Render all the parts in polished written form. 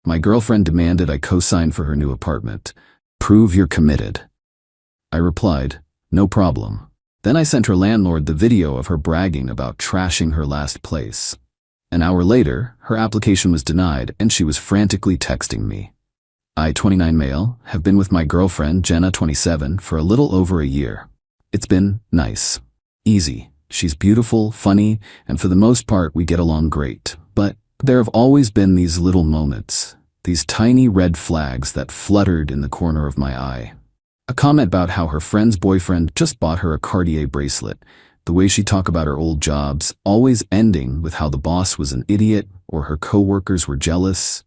My girlfriend demanded I co-sign for her new apartment. Prove you're committed. I replied, no problem. Then I sent her landlord the video of her bragging about trashing her last place. An hour later, her application was denied and she was frantically texting me. I, 29 male, have been with my girlfriend, Jenna, 27, for a little over a year. It's been nice. Easy. She's beautiful, funny, and for the most part we get along great. But there have always been these little moments, these tiny red flags that fluttered in the corner of my eye. A comment about how her friend's boyfriend just bought her a Cartier bracelet, the way she talked about her old jobs, always ending with how the boss was an idiot or her coworkers were jealous.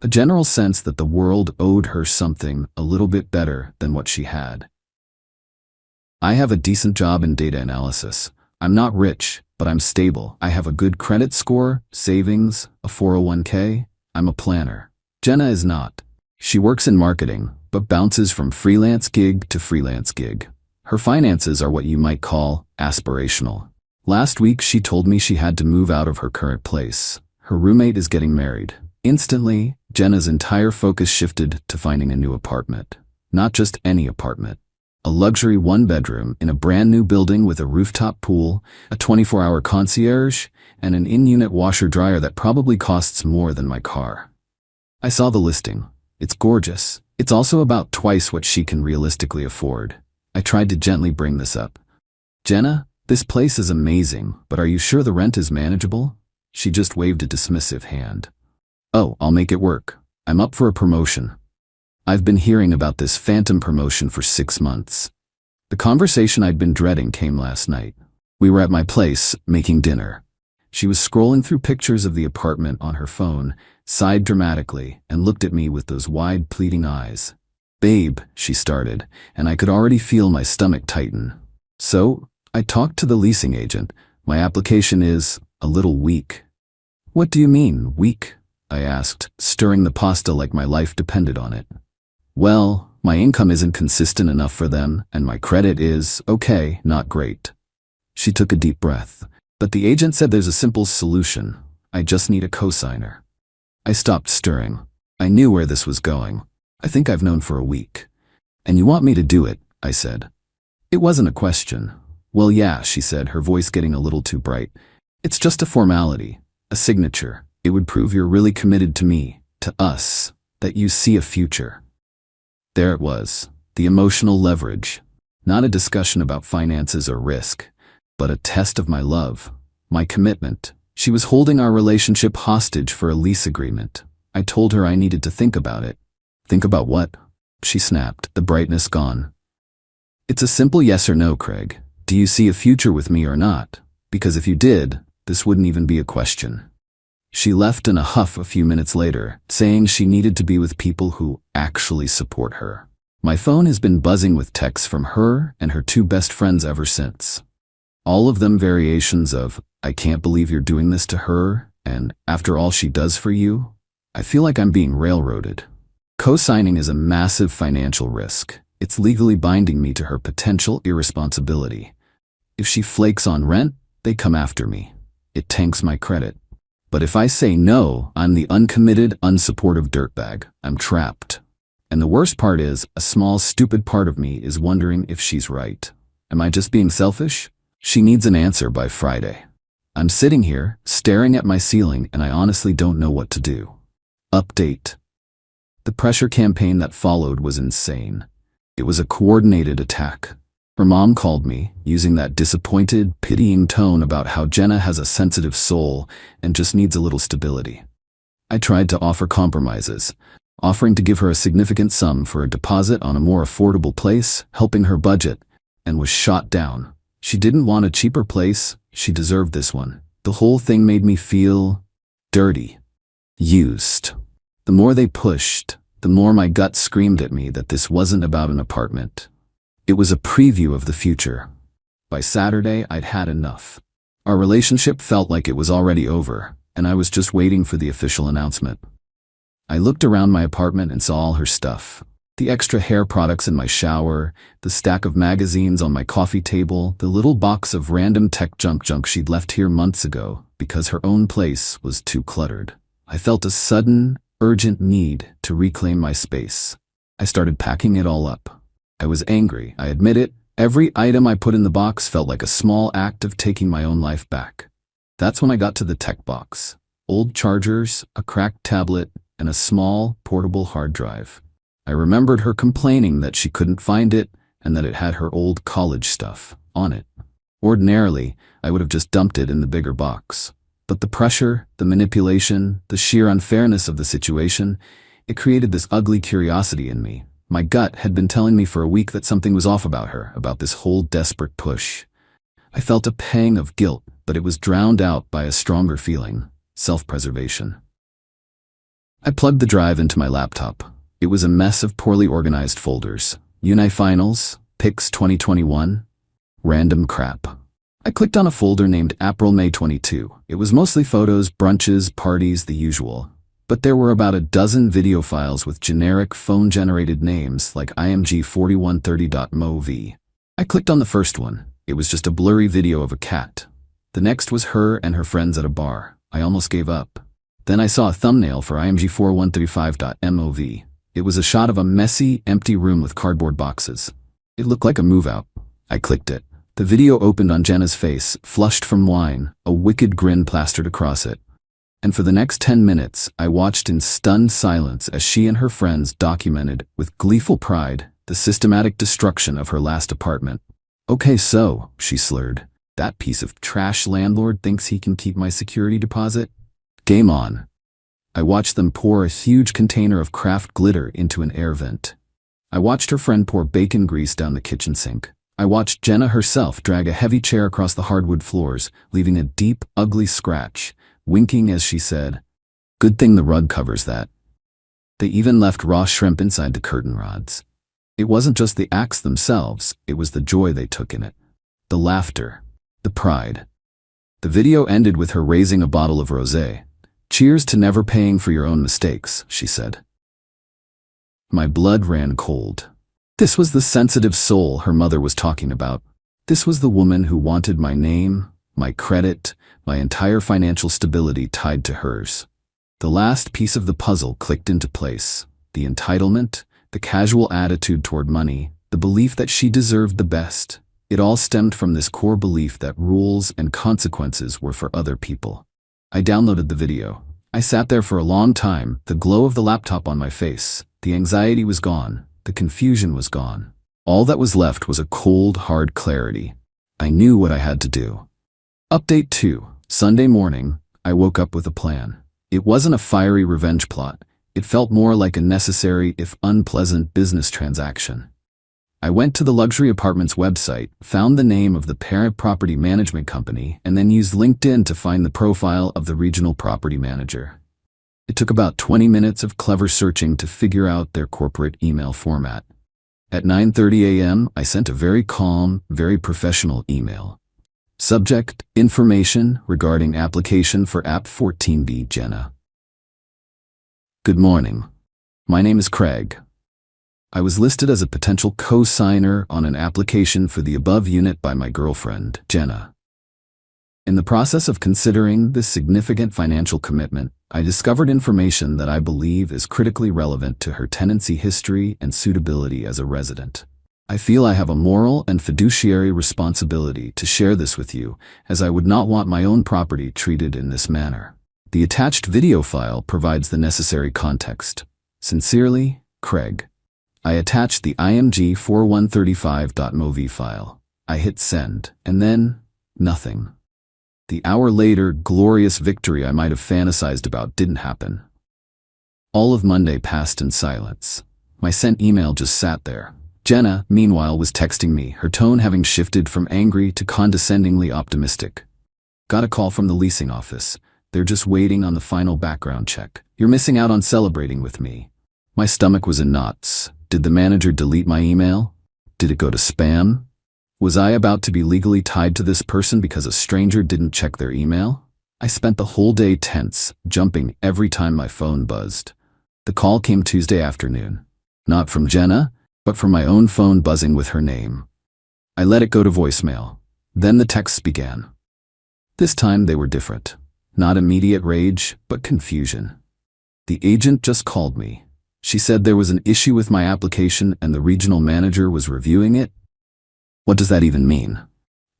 A general sense that the world owed her something a little bit better than what she had. I have a decent job in data analysis. I'm not rich, but I'm stable. I have a good credit score, savings, a 401k. I'm a planner. Jenna is not. She works in marketing, but bounces from freelance gig to freelance gig. Her finances are what you might call aspirational. Last week she told me she had to move out of her current place. Her roommate is getting married. Instantly, Jenna's entire focus shifted to finding a new apartment. Not just any apartment. A luxury one-bedroom in a brand new building with a rooftop pool, a 24-hour concierge, and an in-unit washer-dryer that probably costs more than my car. I saw the listing. It's gorgeous. It's also about twice what she can realistically afford. I tried to gently bring this up. Jenna, this place is amazing, but are you sure the rent is manageable? She just waved a dismissive hand. Oh, I'll make it work. I'm up for a promotion. I've been hearing about this phantom promotion for 6 months. The conversation I'd been dreading came last night. We were at my place, making dinner. She was scrolling through pictures of the apartment on her phone, sighed dramatically, and looked at me with those wide, pleading eyes. Babe, she started, and I could already feel my stomach tighten. So, I talked to the leasing agent. My application is a little weak. What do you mean, weak? I asked, stirring the pasta like my life depended on it. Well, my income isn't consistent enough for them, and my credit is, okay, not great. She took a deep breath. But the agent said there's a simple solution. I just need a cosigner. I stopped stirring. I knew where this was going. I think I've known for a week. And you want me to do it, I said. It wasn't a question. Well, yeah, she said, her voice getting a little too bright. It's just a formality, a signature. It would prove you're really committed to me, to us, that you see a future. There it was, the emotional leverage. Not a discussion about finances or risk, but a test of my love, my commitment. She was holding our relationship hostage for a lease agreement. I told her I needed to think about it. Think about what? She snapped, the brightness gone. It's a simple yes or no, Craig. Do you see a future with me or not? Because if you did, this wouldn't even be a question. She left in a huff a few minutes later, saying she needed to be with people who actually support her. My phone has been buzzing with texts from her and her 2 best friends ever since. All of them variations of, I can't believe you're doing this to her, and after all she does for you, I feel like I'm being railroaded. Co-signing is a massive financial risk. It's legally binding me to her potential irresponsibility. If she flakes on rent, they come after me. It tanks my credit. But if I say no, I'm the uncommitted, unsupportive dirtbag. I'm trapped. And the worst part is, a small, stupid part of me is wondering if she's right. Am I just being selfish? She needs an answer by Friday. I'm sitting here, staring at my ceiling, and I honestly don't know what to do. Update. The pressure campaign that followed was insane. It was a coordinated attack. Her mom called me, using that disappointed, pitying tone about how Jenna has a sensitive soul and just needs a little stability. I tried to offer compromises, offering to give her a significant sum for a deposit on a more affordable place, helping her budget, and was shot down. She didn't want a cheaper place, she deserved this one. The whole thing made me feel dirty, used. The more they pushed, the more my gut screamed at me that this wasn't about an apartment. It was a preview of the future. By Saturday, I'd had enough. Our relationship felt like it was already over, and I was just waiting for the official announcement. I looked around my apartment and saw all her stuff. The extra hair products in my shower, the stack of magazines on my coffee table, the little box of random tech junk she'd left here months ago because her own place was too cluttered. I felt a sudden, urgent need to reclaim my space. I started packing it all up. I was angry, I admit it. Every item I put in the box felt like a small act of taking my own life back. That's when I got to the tech box. Old chargers, a cracked tablet, and a small, portable hard drive. I remembered her complaining that she couldn't find it and that it had her old college stuff on it. Ordinarily, I would have just dumped it in the bigger box. But the pressure, the manipulation, the sheer unfairness of the situation, it created this ugly curiosity in me. My gut had been telling me for a week that something was off about her, about this whole desperate push. I felt a pang of guilt, but it was drowned out by a stronger feeling, self-preservation. I plugged the drive into my laptop. It was a mess of poorly organized folders. Unifinals, Pics 2021, random crap. I clicked on a folder named April-May 22. It was mostly photos, brunches, parties, the usual. But there were about a dozen video files with generic phone-generated names like img4130.mov. I clicked on the first one. It was just a blurry video of a cat. The next was her and her friends at a bar. I almost gave up. Then I saw a thumbnail for img4135.mov. It was a shot of a messy, empty room with cardboard boxes. It looked like a move-out. I clicked it. The video opened on Jenna's face, flushed from wine, a wicked grin plastered across it. And for the next 10 minutes, I watched in stunned silence as she and her friends documented, with gleeful pride, the systematic destruction of her last apartment. "Okay, so," she slurred, "that piece of trash landlord thinks he can keep my security deposit? Game on." I watched them pour a huge container of craft glitter into an air vent. I watched her friend pour bacon grease down the kitchen sink. I watched Jenna herself drag a heavy chair across the hardwood floors, leaving a deep, ugly scratch, winking as she said, "Good thing the rug covers that." They even left raw shrimp inside the curtain rods. It wasn't just the acts themselves, it was the joy they took in it. The laughter, the pride. The video ended with her raising a bottle of rosé. "Cheers to never paying for your own mistakes," she said. My blood ran cold. This was the sensitive soul her mother was talking about. This was the woman who wanted my name, my credit, my entire financial stability tied to hers. The last piece of the puzzle clicked into place. The entitlement, the casual attitude toward money, the belief that she deserved the best. It all stemmed from this core belief that rules and consequences were for other people. I downloaded the video. I sat there for a long time, the glow of the laptop on my face. The anxiety was gone. The confusion was gone. All that was left was a cold, hard clarity. I knew what I had to do. Update 2. Sunday morning, I woke up with a plan. It wasn't a fiery revenge plot. It felt more like a necessary, if unpleasant, business transaction. I went to the luxury apartments website, found the name of the parent property management company, and then used LinkedIn to find the profile of the regional property manager. It took about 20 minutes of clever searching to figure out their corporate email format. At 9:30 a.m., I sent a very calm, very professional email. Subject: information regarding application for App 14B Jenna. Good morning. My name is Craig. I was listed as a potential co-signer on an application for the above unit by my girlfriend, Jenna. In the process of considering this significant financial commitment, I discovered information that I believe is critically relevant to her tenancy history and suitability as a resident. I feel I have a moral and fiduciary responsibility to share this with you, as I would not want my own property treated in this manner. The attached video file provides the necessary context. Sincerely, Craig. I attached the img4135.mov file. I hit send, and then nothing. The hour-later, glorious victory I might have fantasized about didn't happen. All of Monday passed in silence. My sent email just sat there. Jenna, meanwhile, was texting me, her tone having shifted from angry to condescendingly optimistic. "Got a call from the leasing office. They're just waiting on the final background check. You're missing out on celebrating with me." My stomach was in knots. Did the manager delete my email? Did it go to spam? Was I about to be legally tied to this person because a stranger didn't check their email? I spent the whole day tense, jumping every time my phone buzzed. The call came Tuesday afternoon. Not from Jenna, but from my own phone buzzing with her name. I let it go to voicemail. Then the texts began. This time they were different. Not immediate rage, but confusion. The agent just called me. She said there was an issue with my application and the regional manager was reviewing it. What does that even mean?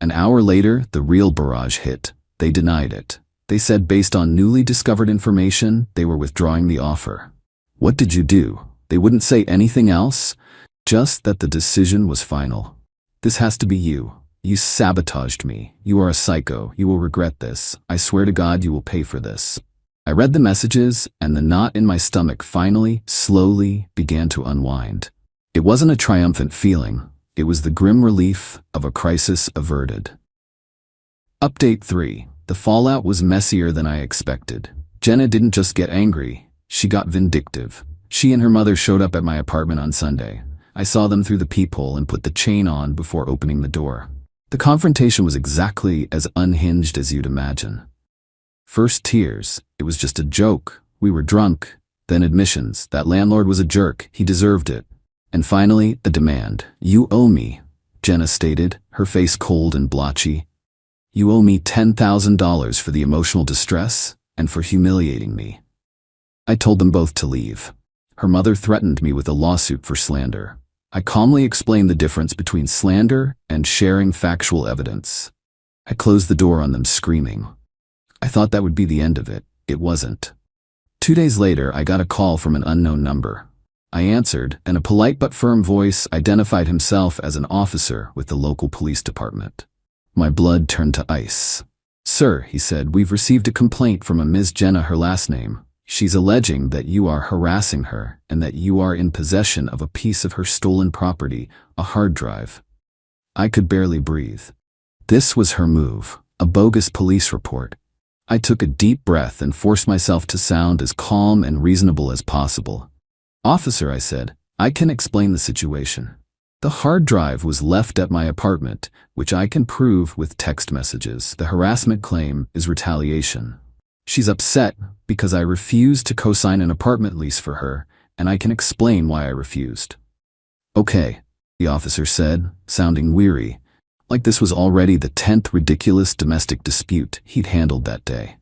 An hour later, the real barrage hit. They denied it. They said based on newly discovered information, they were withdrawing the offer. What did you do? They wouldn't say anything else? Just that the decision was final. This has to be you. You sabotaged me. You are a psycho. You will regret this. I swear to God you will pay for this. I read the messages, and the knot in my stomach finally, slowly, began to unwind. It wasn't a triumphant feeling. It was the grim relief of a crisis averted. Update 3. The fallout was messier than I expected. Jenna didn't just get angry. She got vindictive. She and her mother showed up at my apartment on Sunday. I saw them through the peephole and put the chain on before opening the door. The confrontation was exactly as unhinged as you'd imagine. First tears. It was just a joke. We were drunk. Then admissions. That landlord was a jerk. He deserved it. And finally, a demand. You owe me, Jenna stated, her face cold and blotchy. You owe me $10,000 for the emotional distress and for humiliating me. I told them both to leave. Her mother threatened me with a lawsuit for slander. I calmly explained the difference between slander and sharing factual evidence. I closed the door on them screaming. I thought that would be the end of it. It wasn't. 2 days later, I got a call from an unknown number. I answered, and a polite but firm voice identified himself as an officer with the local police department. My blood turned to ice. Sir, he said, we've received a complaint from a Ms. Jenna, her last name. She's alleging that you are harassing her and that you are in possession of a piece of her stolen property, a hard drive. I could barely breathe. This was her move, a bogus police report. I took a deep breath and forced myself to sound as calm and reasonable as possible. Officer, I said, I can explain the situation. The hard drive was left at my apartment, which I can prove with text messages. The harassment claim is retaliation. She's upset because I refused to co-sign an apartment lease for her, and I can explain why I refused. Okay, the officer said, sounding weary, like this was already the 10th ridiculous domestic dispute he'd handled that day.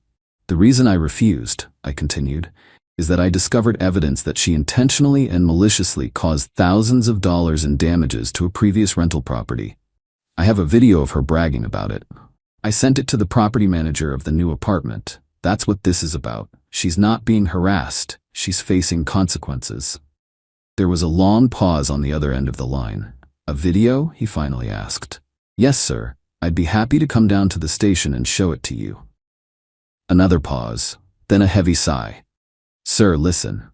The reason I refused, I continued, is that I discovered evidence that she intentionally and maliciously caused thousands of dollars in damages to a previous rental property. I have a video of her bragging about it. I sent it to the property manager of the new apartment. That's what this is about. She's not being harassed. She's facing consequences. There was a long pause on the other end of the line. A video? He finally asked. Yes, sir. I'd be happy to come down to the station and show it to you. Another pause, then a heavy sigh. Sir, listen.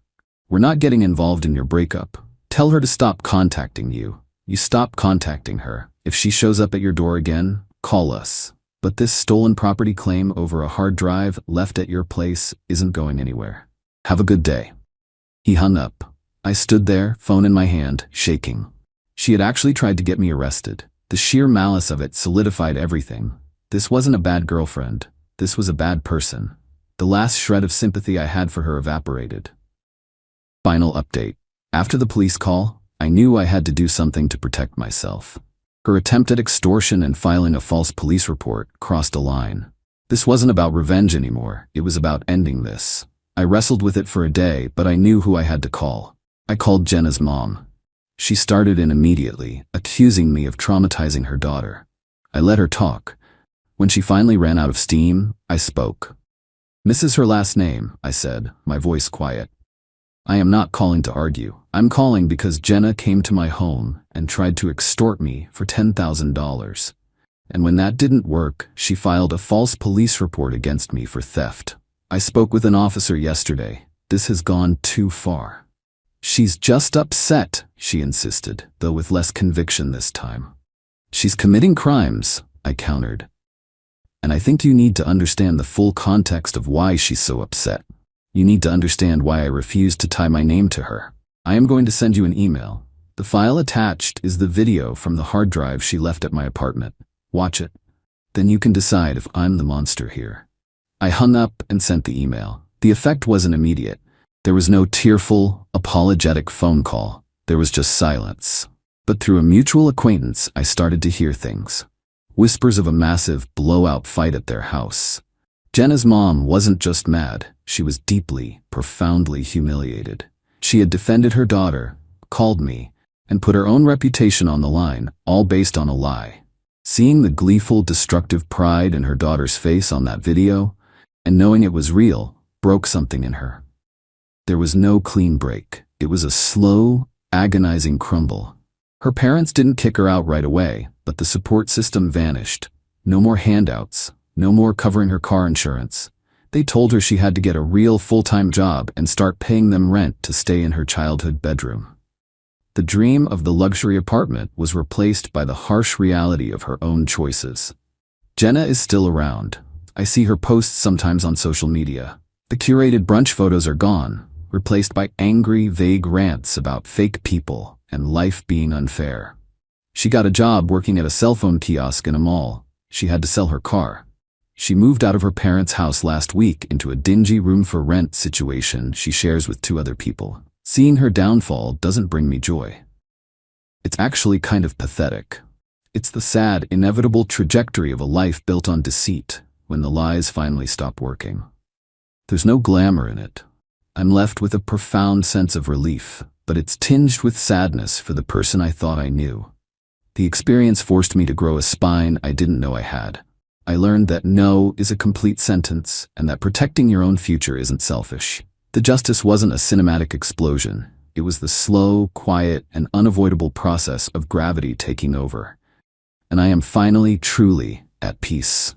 We're not getting involved in your breakup. Tell her to stop contacting you. You stop contacting her. If she shows up at your door again, call us. But this stolen property claim over a hard drive left at your place isn't going anywhere. Have a good day. He hung up. I stood there, phone in my hand, shaking. She had actually tried to get me arrested. The sheer malice of it solidified everything. This wasn't a bad girlfriend. This was a bad person. The last shred of sympathy I had for her evaporated. Final update. After the police call, I knew I had to do something to protect myself. Her attempt at extortion and filing a false police report crossed a line. This wasn't about revenge anymore. It was about ending this. I wrestled with it for a day, but I knew who I had to call. I called Jenna's mom. She started in immediately, accusing me of traumatizing her daughter. I let her talk. When she finally ran out of steam, I spoke. Mrs. her last name, I said, my voice quiet. I am not calling to argue. I'm calling because Jenna came to my home and tried to extort me for $10,000. And when that didn't work, she filed a false police report against me for theft. I spoke with an officer yesterday. This has gone too far. She's just upset, she insisted, though with less conviction this time. She's committing crimes, I countered. And I think you need to understand the full context of why she's so upset. You need to understand why I refused to tie my name to her. I am going to send you an email. The file attached is the video from the hard drive she left at my apartment. Watch it. Then you can decide if I'm the monster here. I hung up and sent the email. The effect wasn't immediate. There was no tearful, apologetic phone call. There was just silence. But through a mutual acquaintance, I started to hear things. Whispers of a massive blowout fight at their house. Jenna's mom wasn't just mad, she was deeply, profoundly humiliated. She had defended her daughter, called me, and put her own reputation on the line, all based on a lie. Seeing the gleeful, destructive pride in her daughter's face on that video, and knowing it was real, broke something in her. There was no clean break. It was a slow, agonizing crumble. Her parents didn't kick her out right away, but the support system vanished. No more handouts, no more covering her car insurance. They told her she had to get a real full-time job and start paying them rent to stay in her childhood bedroom. The dream of the luxury apartment was replaced by the harsh reality of her own choices. Jenna is still around. I see her posts sometimes on social media. The curated brunch photos are gone, replaced by angry, vague rants about fake people and life being unfair. She got a job working at a cell phone kiosk in a mall. She had to sell her car. She moved out of her parents' house last week into a dingy room-for-rent situation she shares with 2 other people. Seeing her downfall doesn't bring me joy. It's actually kind of pathetic. It's the sad, inevitable trajectory of a life built on deceit when the lies finally stop working. There's no glamour in it. I'm left with a profound sense of relief, but it's tinged with sadness for the person I thought I knew. The experience forced me to grow a spine I didn't know I had. I learned that no is a complete sentence and that protecting your own future isn't selfish. The justice wasn't a cinematic explosion. It was the slow, quiet, and unavoidable process of gravity taking over. And I am finally, truly at peace.